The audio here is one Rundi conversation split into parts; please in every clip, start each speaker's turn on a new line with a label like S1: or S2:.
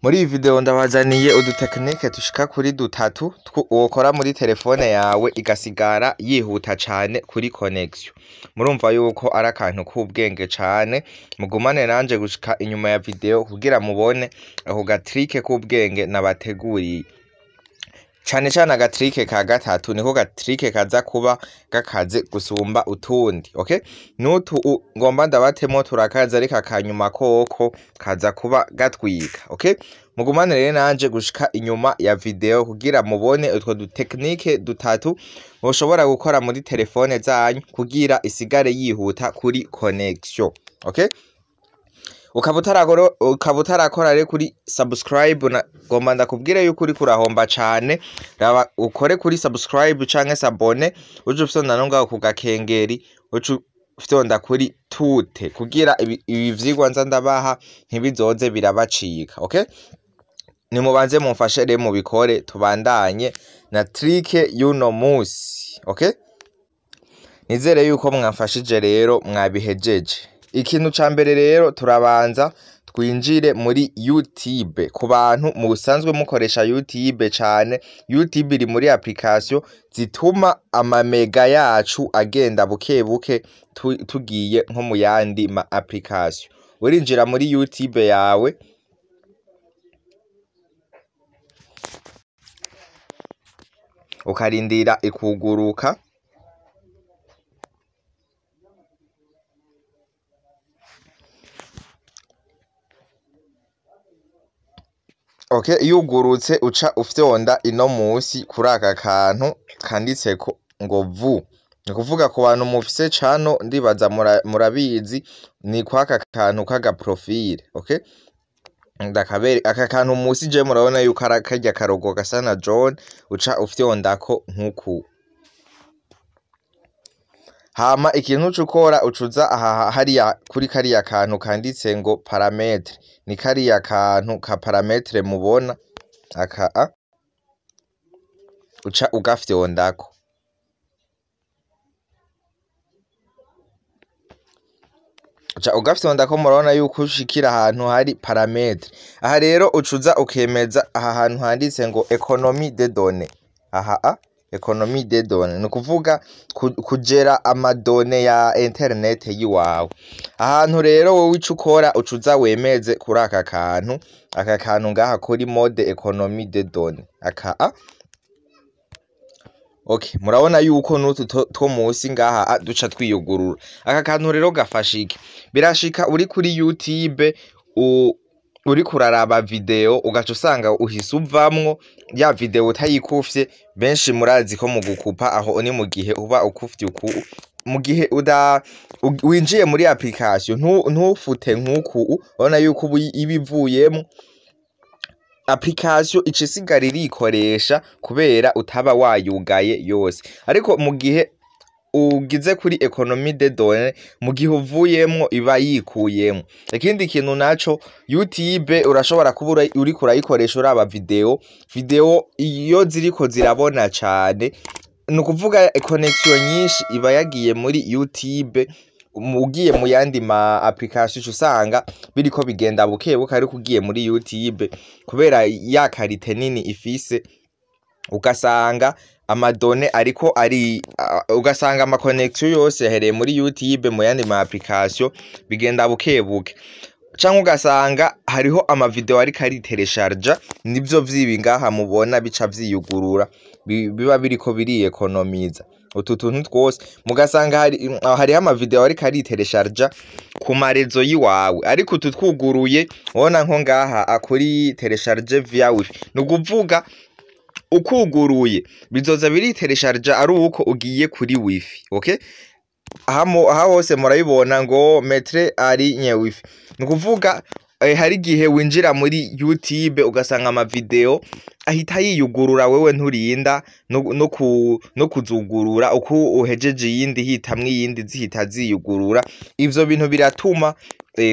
S1: Muri iyi video ndabazaniye udutekinike tushika kuri dutatu wokora muri telefone yawe igasigara yihuta cane kuri connection. Murumva yuko ari akantu k'ubwenge cane, mugumane nanje gushika inyuma ya video kugira mubone ako gatrike k'ubwenge nabateguriye. Cane agatrike ka gatatu niko gatrike kaza kuba gakaze gusumba utundi, okay? Nutu ngomba ndabatemo turakaza ariko akanyuma koko kaza kuba gatwika, okay? Mugumane rero nanje gushika inyuma ya video kugira mubone utwo dutekinike dutatu mushobora gukora muri telefone zanyu kugira isigare yihuta kuri connection, okay? Ukaba utarakora rero kuri subscribe ngomba ndakubwire yuko uri kurahomba cane. Raba ukore kuri subscribe canke s'abone uje ufyonda no ngaho ku gakengeri uje ufyonda kuri tute kugira ibi vyigwa nza ndabaha ntibizoze birabacika, okay? Nimubanze mumfashe rero mubikore tubandanye na trike y'uno musi, okay? Nizere yuko mwafashije rero mwabihejeje. Ikintu ca mbere rero turabanza twinjire muri YouTube. Ku bantu musanzwe mukoresha YouTube cane, YouTube iri muri application zituma amamega yacu agenda buke tugiye nko mu yandi ma application. Urinjira muri YouTube yawe, ukarindira ikuguruka. Okay, yugurutse uca ufyonda ino musi kuri aka kantu kanditseko ngo vu. Ni kuvuga ku bantu mufise cano ndibaza murabizi ni kwaka kantu kaga profile, okay? Ndakabere aka kantu musi je murabona yuko karya karogo gasa na John uca ufyondako nkuku. Hama ikintu cukora ucuza aha hariya kuri kariya kantu kanditse ngo parametre. Ni kariya kantu ka parametre mubona aka uca ugafyondako. Uca ugafyondako murabona yuko ushikira ahantu hari parametre. Aha rero ucuza ukemeza aha hantu handitse ngo economie des données. Aha economie des données ni kuvuga kugera amadone ya internet yiwawe. Ahantu rero wowe icukora ucuza wemeze kuri aka kantu ngaha kuri mode economie des données aka okay, murabona yuko nutu two musi ngaha duca twiyugurura. Aka kantu rero gafashike birashika uri kuri YouTube uri kuraraba video ugaca usanga uhise uvamwo ya video utayikufye. Benshi murazi ko mu gukupa aho ni mu gihe uba ukufye mu gihe winjiye muri application ntufute nkuku ubona yuko ibivuyemo application icisigara irikoresha kubera utaba wayugaye yose. Ariko mu gihe ugize kuri economie des données mu gihe uvuyemwo iba yikuyemwo. Ikindi kintu naco YouTube urashobora kubura uri kurayikoresha uraba video iyo ziriko zirabona cane, nukuvuga connection nyinshi iba yagiye muri YouTube. Ugiye mu yandi ma application usanga biriko bigenda buke ariko ugiye muri YouTube kubera ya karite nini ifise ugasanga amadone ariko ugasanga ama connection yose yahereye muri YouTube mu yandi ma application bigenda buke canke ugasanga hariho ama video ariko ari telecharge nivyo vyibi ngaha mubona bica vyiyugurura biba biriko biri economiza utu tuntu twose. Mugasanga hariho ama video ariko ari telecharge ku marezo yiwawe, ariko utu twuguruye ubona nko ngaha akuri telecharge via wifi. Nukuvuga ukuguruye bizoza biri telecharge ari uko ugiye kuri wifi, okay? Aha hose murabibona ngo metre ari nye wifi. Nukuvuga hari gihe winjira muri YouTube ugasanga ama video ahita yiyugurura wewe nturinda no kuzugurura uko uhejeje yindi hitamwe yindi zihita ziyugurura. Ivyo bintu biratuma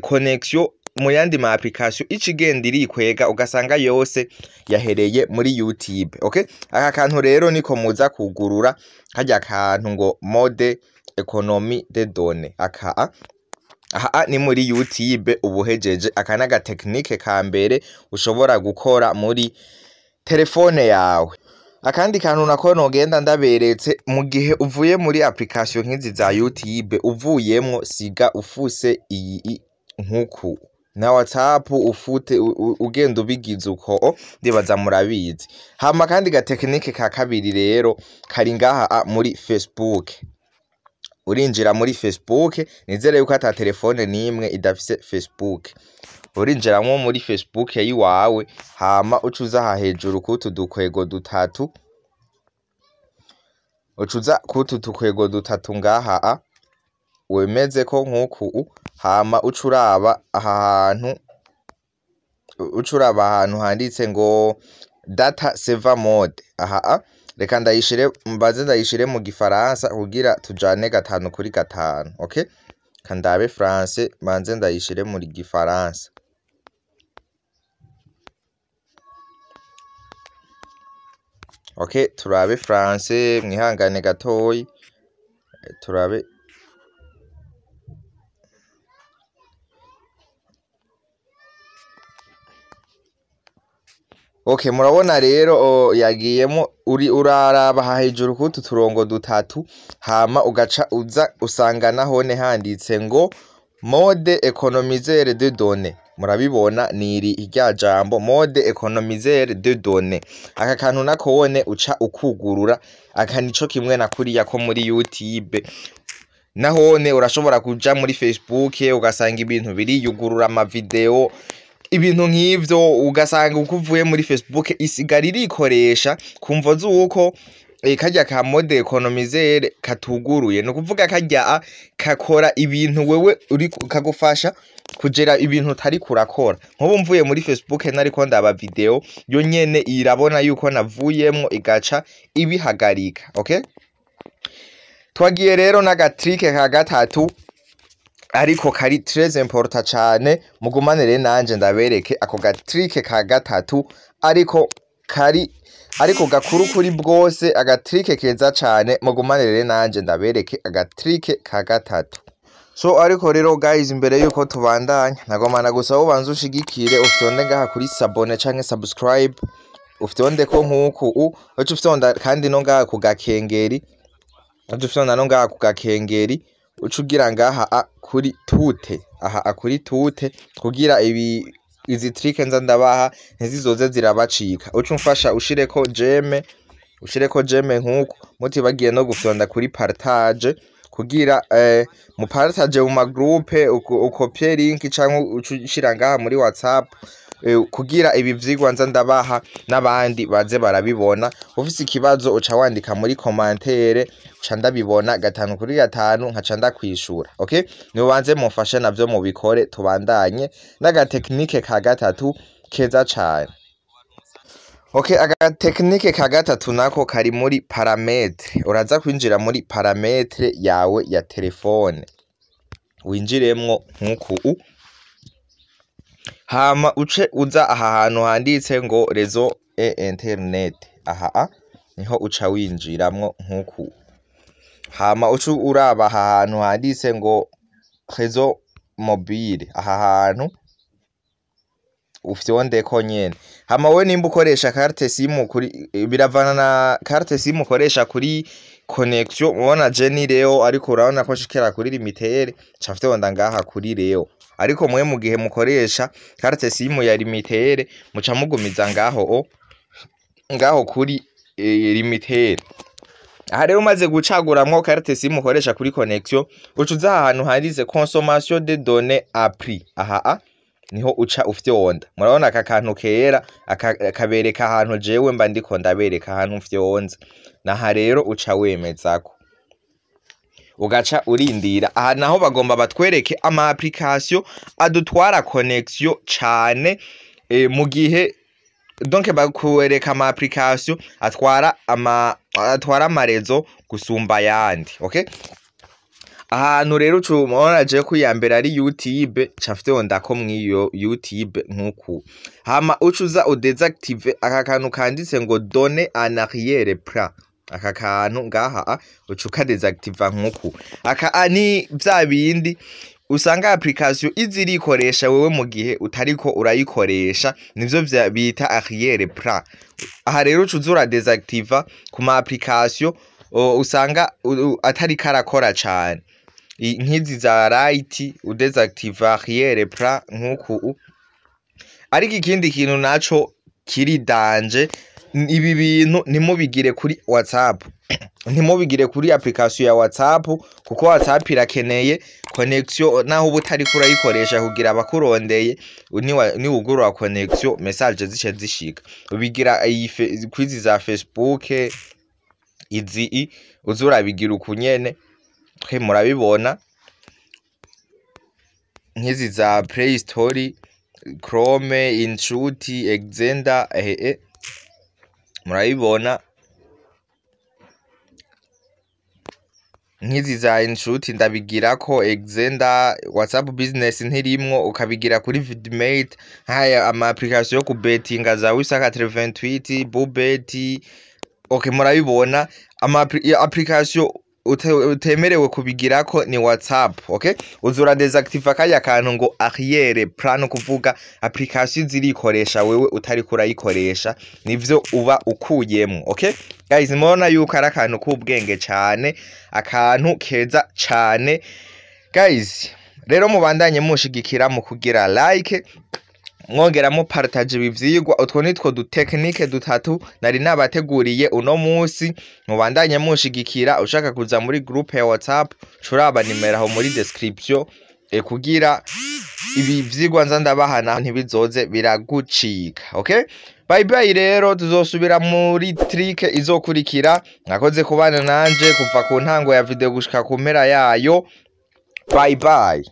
S1: connection mu yandi ma application icigenda irikwega ugasanga yose yahereye muri YouTube, okay? Aka kantu rero niko muza kugurura kajya kantu ngo mode economie des données aka aha ni muri YouTube ubuhejeje akanaga technique ka mbere ushobora gukora muri telefone yawe. Akandi kantu nako nogenda ndaberetse mu gihe uvuye muri application nk'izi za YouTube uvuyemwo siga ufuse iyi nkuku na WhatsApp ufute ugenda ubigize uko ndibaza murabizi. Hama kandi ga technique ka kabiri rero kari ngaha muri Facebook. Urinjira muri Facebook, nizere yuko ata telefone nimwe idafise Facebook. Urinjiramwo muri Facebook yiwawe hama ucuza aha hejuru kutu dukwego dutatu. Ucuza kutu dukwego dutatu ngaha wemeze ko nkuku hama ucuraba ahantu handitse ngo data saver mode. Aha reka ndayishire mu gifaransa kugira tujane 5/5. Okay, kandabe France manze ndayishire muri gifaransa. Okay, turabe France mwihangane gatoyi turabe. Okay, murabona rero yagiyemo uraraba hejuru kutu turongo dutatu hama ugaca uza usangana hone handitse ngo mode économiser de données. Murabibona niri irya jambo mode économiser de données. Aka kantu nako wone uca ukugurura aka nico kimwe na kuriya ko muri YouTube. Nahone urashobora kuja muri Facebook ugasanga ibintu biriyugurura ama video ibintu nk'ivyo ugasanga ukuvuye muri Facebook isigara irikoresha kumvo zuko kajya ka mode économiser katuguruye no kuvuga kajya kakora ibintu wewe uri kagufasha kugera ibintu tari kurakora. Nkubu mvuye muri Facebook nariko ndaba video yo nyene irabona yuko navuyemwo igaca ibihagarika. Okay, twagiye rero naga trick ka gatatu ariko kari très important cyane mugumanire nanje ndabereke ako ga trick ka gatatu ariko gakuru kuri bwose aga trick keza cyane mugumanire nanje ndabereke aga trick ka gatatu. So ariko rero guys imbere yuko tubandanya nagomana gusaba ubanze ushigikire uftonde ngaha kuri sabone canke subscribe uftonde ko nkuku uftonda kandi no ngaha ku gakengeri uftonda no ngaha ku gakengeri ucugira ngaha kuri tute kuri tute kugira izi trick nza ndabaha ntizizoze zirabacika. Ucumfasha ushireko jeme nkuko mutibagiye no gufyonda kuri partage kugira mu partage mu magroupe ukopie link canke ushira ngaha muri WhatsApp kugira ibi vyigwa nza ndabaha nabandi baze barabibona. Ufise ikibazo uca wandika muri commentaire ca ndabibona 5/5 nkaca ndakwishura. Okay, nibanze mufashe navyo mubikore tubandanye naga technique ka gatatu keza cyane. Okay, aga technique ka gatatu nako kari muri parametre. Uraza kwinjira muri parametre yawe ya telefone winjiremwo nkuku hama uce uza aha hantu handitse ngo réseau et internet. Aha niho uca winjiramwo nkuku hama ucu uraba aha hantu handitse ngo réseau mobile. Aha hantu ufyondeko nyene hama we nimba ukoresha carte SIM kuri biravana na carte SIM ukoresha kuri connection. Ubona Jenny reo ariko urabona ko shikera kuri limitere cafyonda ngaha kuri reo, ariko mwe mu gihe mukoresha carte SIM ya limitere muca mugumiza ngaho kuri limitere. Aha rero umaze gucaguramwo carte SIM ukoresha kuri connection ucuza ahantu handitse consommation de données à prix. Aha niho uca ufyonda. Murabona aka kantu kera akabereka ahantu jewe mba ndiko ndabereka ahantu ufyonza. Naha rero uca wemezako ugaca urindira. Aha naho bagomba batwereke ama application adutwara connection cyane mu gihe donc bakwereka ama application atwara amarezo gusumba yandi. Okay, ahantu rero ucumona je kuyambera ari YouTube cafyonda ko mwiyo YouTube nkuku hama ucuza udesactive aka kantu kanditse ngo donner en arrière plan. Aka kantu ngaha ucuka desactive nkuku aka ani bya bindi usanga application izirikoresha wewe mu gihe utariko urayikoresha, nivyo bita arrière plan. Aha rero ucuzura desactiva ku ma application usanga atari karakora cyane, nk'izi za right udesactiva arrière plan nkuku. Ariko ikindi kintu naco kiri danje, ibi bintu ntimubigire kuri WhatsApp, ntimubigire kuri application ya WhatsApp, kuko WhatsApp irakeneye connection naho ubutari kurayikoresha kugira abakurondeye ni ugurura connection message zice zishika. Ubigira kwizi za Facebook izi uzura bigira ukunyene, twe murabibona nk'izi za Play Store, Chrome, Inshuti, Exenda, murabibona nk'izi za Inshuti ndabigira ko Exenda. WhatsApp business ntirimwo, ukabigira kuri Vidmate, haya ama application yo ku bettinga za Wisaka 28, Bubet. Okay, murabibona ama application utemerewe kubigirako ni WhatsApp. Okay, uzura desactiva kaya kantu ngo arrière plan, kuvuga application zirikoresha wewe utari kurayikoresha, nivyo uba ukuyemo. Okay guys, mubona yuko ari akantu k'ubwenge cyane, akantu keza cyane guys. Rero mubandanye mushigikira mu kugira like, mwongeramo partage ibivyigwa. Utwo nitwo duteknike dutatu nari nabateguriye uno munsi. Mubandanye mushigikira, ushaka kuza muri group ya WhatsApp curaba nimero aho muri description, kugira ibi vyigwa nza ndabahana ntibizoze biragucika. Okay, bye bye. Rero tuzosubira muri trick izokurikira. Mwakoze kubana nanje kuva ku ntango ya video gushika ku mpera yayo. Bye bye.